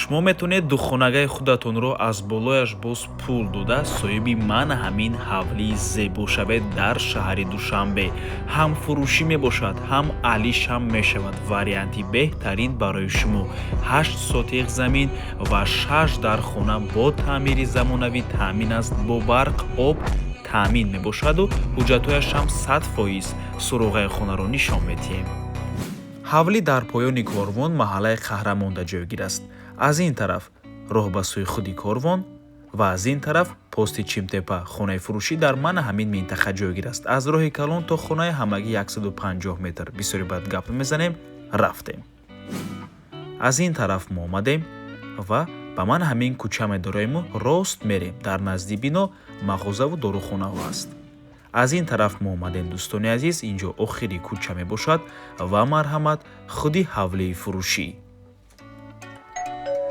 шумо метавонед духонагаи худатонро аз болояш боз пул дода соҳиби ман ҳамин ҳавлии зебо шавед дар шаҳри Душанбе. ҳам фурӯшӣ мебошад, ҳам алишам мешавад. Варианти беҳтарин барои шумо. 8 сотиқ замин ва 6 дар хона бо таъмири замонавӣ таъмин аст, бо барқ, об таъмин мебошаду ҳуҷҷатҳояшам 100% суроғаи хонаро нишон медиҳем. ҳавлӣ дар поёни корвон маҳаллаи қаҳрамонда ҷойгир аст. аз ин тараф роҳ ба сӯи худи корвон ва аз ин тараф пости Чимтепа хонаи фурӯшӣ дар мана ҳамин минтақа ҷойгир аст. аз роҳи калон то хонаи ҳамагӣ 150 метр. бисёре баъд гап мезанем, рафтем. аз ин тараф мо омадем ва ба ман ҳамин кӯча медороему, рост мерем. дар назди бино мағозаву дорухонаҳо аст. аз ин тараф мо омадем дӯстони азиз, инҷо охири кӯча мебошад ва марҳамат худи ҳавлии фурӯшӣ.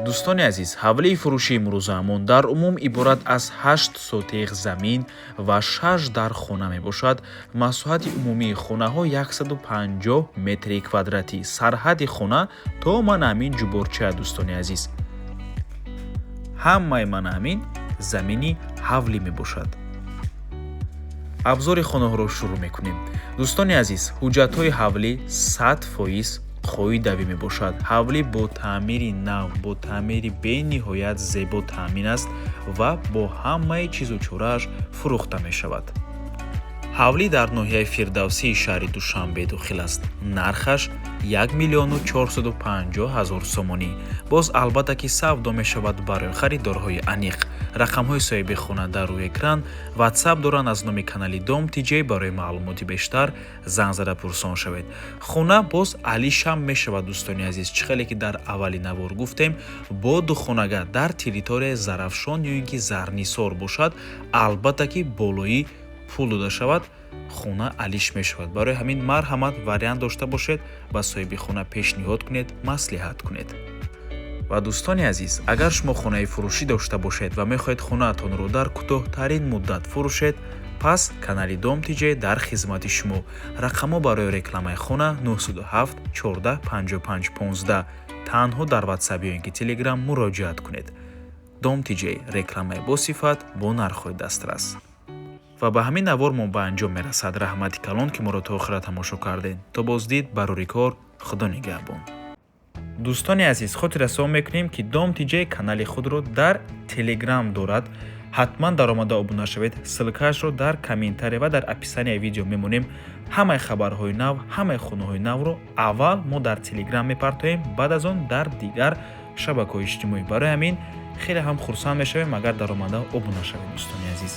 дӯстони азиз, ҳавлии фурӯшии имрӯзаамон дар умум иборат аз 8 сотиқ замин ва 6 дар хона мебошад. масоҳати умумии хонаҳо 150 метри квадратӣ. сарҳади хона то манамин ҷуборчая. дӯстони азиз, ҳамаи манамин замини ҳавлӣ мебошад. абзори хонаҳоро шурӯъ мекунем. дӯстони азиз, ҳуҷҷатҳои ҳавлӣ 100% қоидавӣ мебошад. ҳавлӣ бо таъмири нав, бо таъмири бениҳоят зебо таъмин аст ва бо ҳамаи чизу чорааш фурӯхта мешавад. ҳавлӣ дар ноҳияи Фирдавсии шаҳри Душанбе дохил аст. нархаш 1,450,000 сомонӣ. боз албатта ки савдо мешавад барои харидорҳои аниқ. рақамҳои соҳиби хона дар рӯи экран. ватсап доранд аз номи канали Дом TJ. барои маълумоти бештар занг зада пурсон шавед. хона боз алишам мешавад. дӯстони азиз, чӣ хеле ки дар аввали навор гуфтем, бо духонага дар территорияи зарафшон ё ин ки зарнисор бошад, албатта ки болои пул дода шавад, хона алиш мешавад. барои ҳамин марҳамат вариант дошта бошед, ба соҳиби хона пешниҳод кунед, маслиҳат кунед. ва дӯстони азиз, агар шумо хонаи фурӯшӣ дошта бошед ва мехоҳед хонаатонро дар кӯтоҳтарин муддат фурӯшед, пас канали Дом TJ дар хизмати шумо. рақамҳо барои рекламаи хона 907 14 55 15. танҳо дар ватсап ё ин ки телеграм муроҷиат кунед. Дом TJ, рекламаи босифат бо нархҳои дастрас. ва ба ҳамин навор мо ба анҷом мерасад. раҳмати калон ки моро то охира тамошо кардед. то боздид, барори кор, худо нигаҳбон. дӯстони азиз, хотиррасон мекунем ки Дом TJ канали худро дар телеграм дорад. ҳатман даромада обуна шавед. ссилкаашро дар комментария ва дар описанияи видео мемонем. ҳамаи хабарҳои нав, ҳамаи хонаҳои навро аввал мо дар телеграм мепартоем, баъд аз он дар дигар шабакаҳои иҷтимоӣ. барои ҳамин хеле ҳам хурсанд мешавем агар даромада обуна шавед. дӯстони азиз,